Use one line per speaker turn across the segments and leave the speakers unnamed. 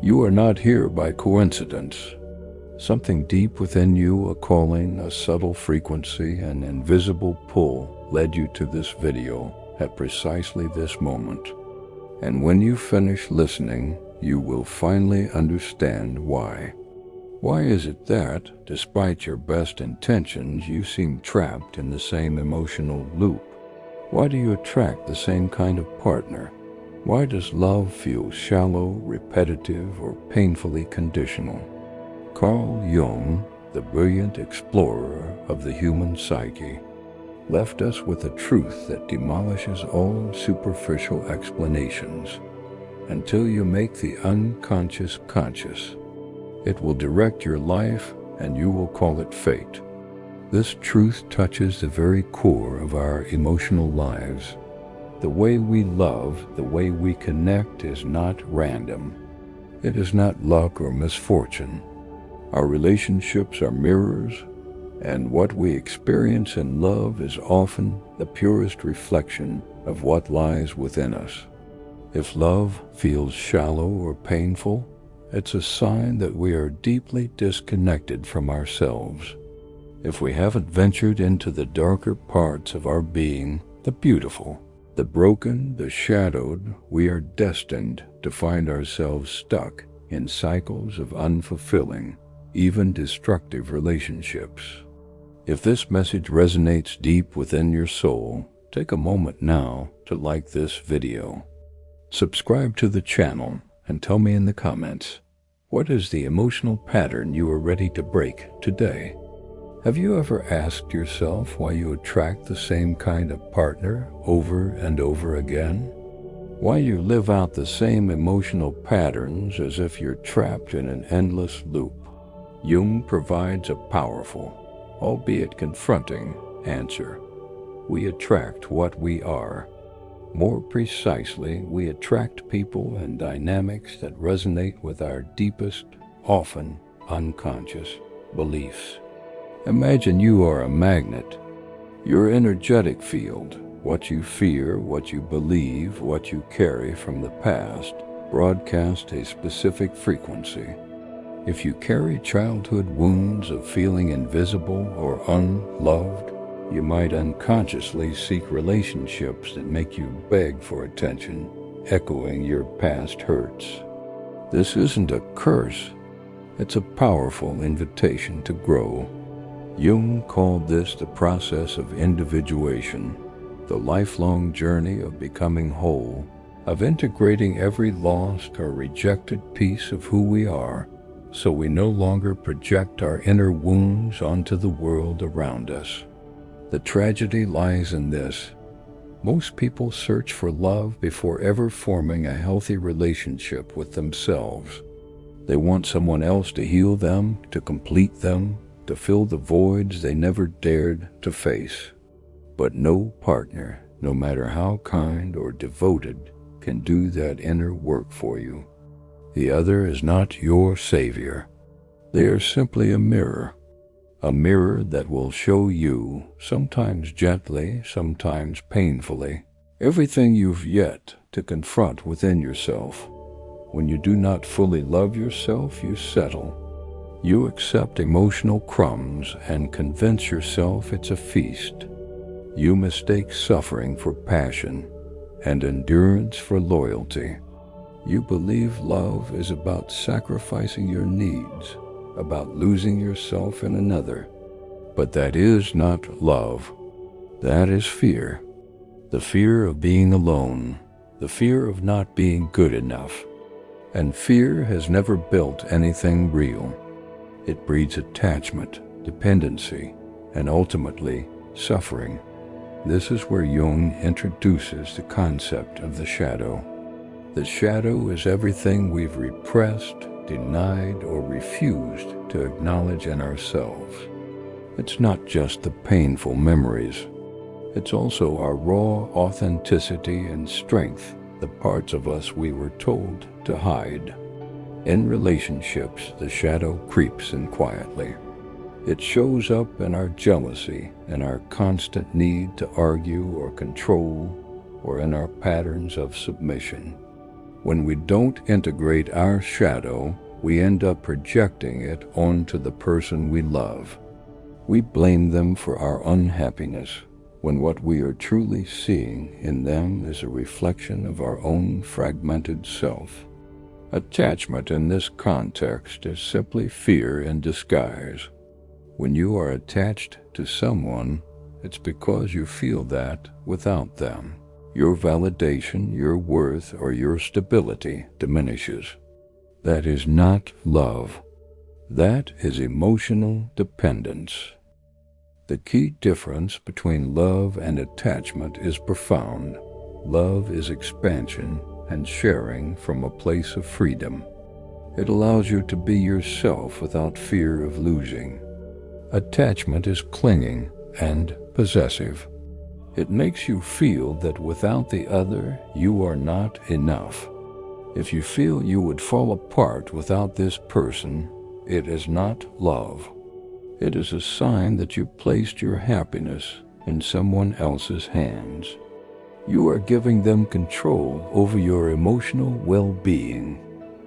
You are not here by coincidence. Something deep within you, a calling, a subtle frequency, an invisible pull led you to this video at precisely this moment. And when you finish listening, you will finally understand why. Why is it that, despite your best intentions, you seem trapped in the same emotional loop? Why do you attract the same kind of partner? Why does love feel shallow, repetitive, or painfully conditional? Carl Jung, the brilliant explorer of the human psyche, left us with a truth that demolishes all superficial explanations. Until you make the unconscious conscious, it will direct your life and you will call it fate. This truth touches the very core of our emotional lives. The way we love, the way we connect is not random. It is not luck or misfortune. Our relationships are mirrors, and what we experience in love is often the purest reflection of what lies within us. If love feels shallow or painful, it's a sign that we are deeply disconnected from ourselves. If we haven't ventured into the darker parts of our being, the beautiful, the broken, the shadowed, we are destined to find ourselves stuck in cycles of unfulfilling, even destructive relationships. If this message resonates deep within your soul, take a moment now to like this video. Subscribe to the channel and tell me in the comments, what is the emotional pattern you are ready to break today? Have you ever asked yourself why you attract the same kind of partner over and over again? Why you live out the same emotional patterns as if you're trapped in an endless loop? Jung provides a powerful, albeit confronting, answer. We attract what we are. More precisely, we attract people and dynamics that resonate with our deepest, often unconscious beliefs. Imagine you are a magnet. Your energetic field, what you fear, what you believe, what you carry from the past, broadcast a specific frequency. If you carry childhood wounds of feeling invisible or unloved, you might unconsciously seek relationships that make you beg for attention, echoing your past hurts. This isn't a curse, it's a powerful invitation to grow. Jung called this the process of individuation, the lifelong journey of becoming whole, of integrating every lost or rejected piece of who we are, so we no longer project our inner wounds onto the world around us. The tragedy lies in this. Most people search for love before ever forming a healthy relationship with themselves. They want someone else to heal them, to complete them, to fill the voids they never dared to face. But no partner, no matter how kind or devoted, can do that inner work for you. The other is not your savior. They are simply a mirror that will show you, sometimes gently, sometimes painfully, everything you've yet to confront within yourself. When you do not fully love yourself, you settle. You accept emotional crumbs and convince yourself it's a feast. You mistake suffering for passion and endurance for loyalty. You believe love is about sacrificing your needs, about losing yourself in another. But that is not love. That is fear. The fear of being alone, the fear of not being good enough. And fear has never built anything real. It breeds attachment, dependency, and ultimately suffering. This is where Jung introduces the concept of the shadow. The shadow is everything we've repressed, denied, or refused to acknowledge in ourselves. It's not just the painful memories. It's also our raw authenticity and strength, the parts of us we were told to hide. In relationships, the shadow creeps in quietly. It shows up in our jealousy, in our constant need to argue or control, or in our patterns of submission. When we don't integrate our shadow, we end up projecting it onto the person we love. We blame them for our unhappiness, when what we are truly seeing in them is a reflection of our own fragmented self. Attachment in this context is simply fear in disguise. When you are attached to someone, it's because you feel that without them, your validation, your worth, or your stability diminishes. That is not love. That is emotional dependence. The key difference between love and attachment is profound. Love is expansion and sharing from a place of freedom. It allows you to be yourself without fear of losing. Attachment is clinging and possessive. It makes you feel that without the other, you are not enough. If you feel you would fall apart without this person, it is not love. It is a sign that you placed your happiness in someone else's hands. You are giving them control over your emotional well-being.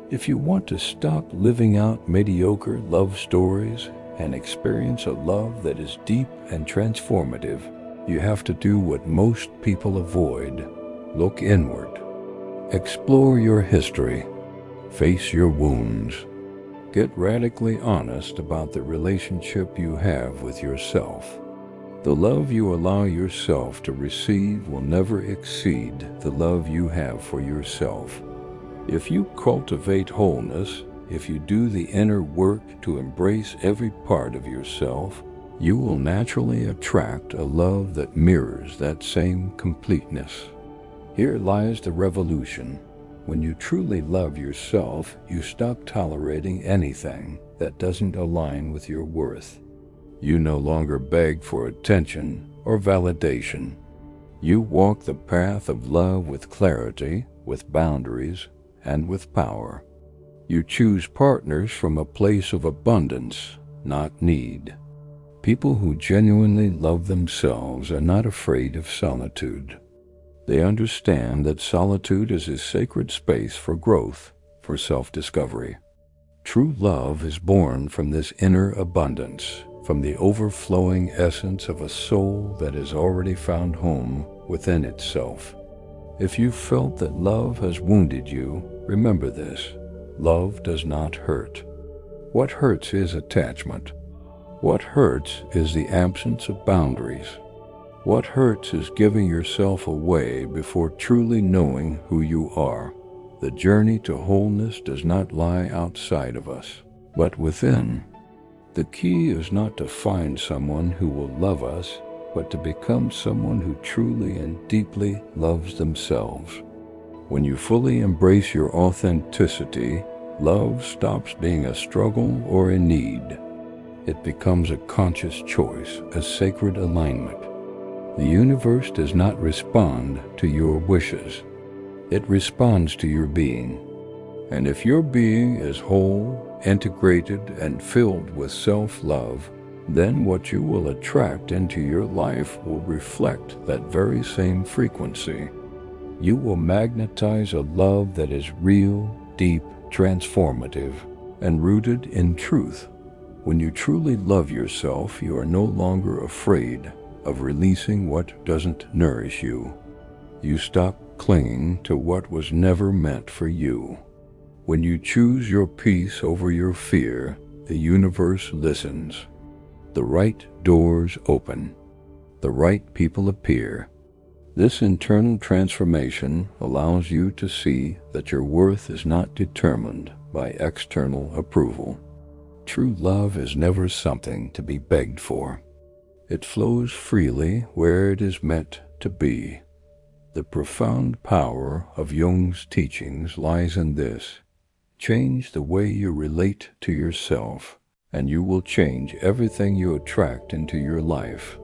If you want to stop living out mediocre love stories and experience a love that is deep and transformative, you have to do what most people avoid. Look inward. Explore your history. Face your wounds. Get radically honest about the relationship you have with yourself. The love you allow yourself to receive will never exceed the love you have for yourself. If you cultivate wholeness, if you do the inner work to embrace every part of yourself, you will naturally attract a love that mirrors that same completeness. Here lies the revolution. When you truly love yourself, you stop tolerating anything that doesn't align with your worth. You no longer beg for attention or validation. You walk the path of love with clarity, with boundaries, and with power. You choose partners from a place of abundance, not need. People who genuinely love themselves are not afraid of solitude. They understand that solitude is a sacred space for growth, for self-discovery. True love is born from this inner abundance, from the overflowing essence of a soul that has already found home within itself. If you felt that love has wounded you, remember this: love does not hurt. What hurts is attachment. What hurts is the absence of boundaries. What hurts is giving yourself away before truly knowing who you are. The journey to wholeness does not lie outside of us, but within. The key is not to find someone who will love us, but to become someone who truly and deeply loves themselves. When you fully embrace your authenticity, love stops being a struggle or a need. It becomes a conscious choice, a sacred alignment. The universe does not respond to your wishes. It responds to your being. And if your being is whole, integrated, and filled with self-love, then what you will attract into your life will reflect that very same frequency. You will magnetize a love that is real, deep, transformative, and rooted in truth. When you truly love yourself, you are no longer afraid of releasing what doesn't nourish you. You stop clinging to what was never meant for you. When you choose your peace over your fear, the universe listens. The right doors open. The right people appear. This internal transformation allows you to see that your worth is not determined by external approval. True love is never something to be begged for. It flows freely where it is meant to be. The profound power of Jung's teachings lies in this: change the way you relate to yourself, and you will change everything you attract into your life.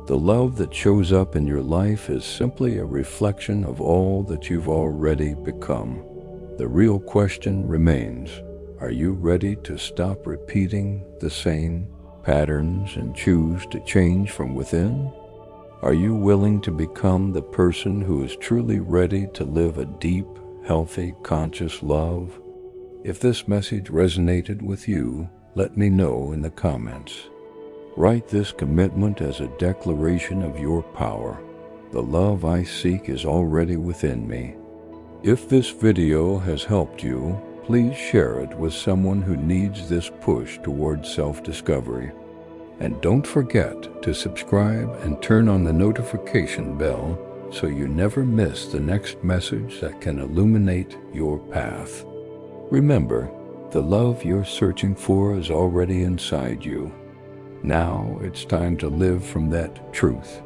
The love that shows up in your life is simply a reflection of all that you've already become. The real question remains: are you ready to stop repeating the same patterns and choose to change from within? Are you willing to become the person who is truly ready to live a deep healthy, conscious love. If this message resonated with you, let me know in the comments. Write this commitment as a declaration of your power. The love I seek is already within me. If this video has helped you, please share it with someone who needs this push toward self-discovery. And don't forget to subscribe and turn on the notification bell so you never miss the next message that can illuminate your path. Remember, the love you're searching for is already inside you. Now it's time to live from that truth.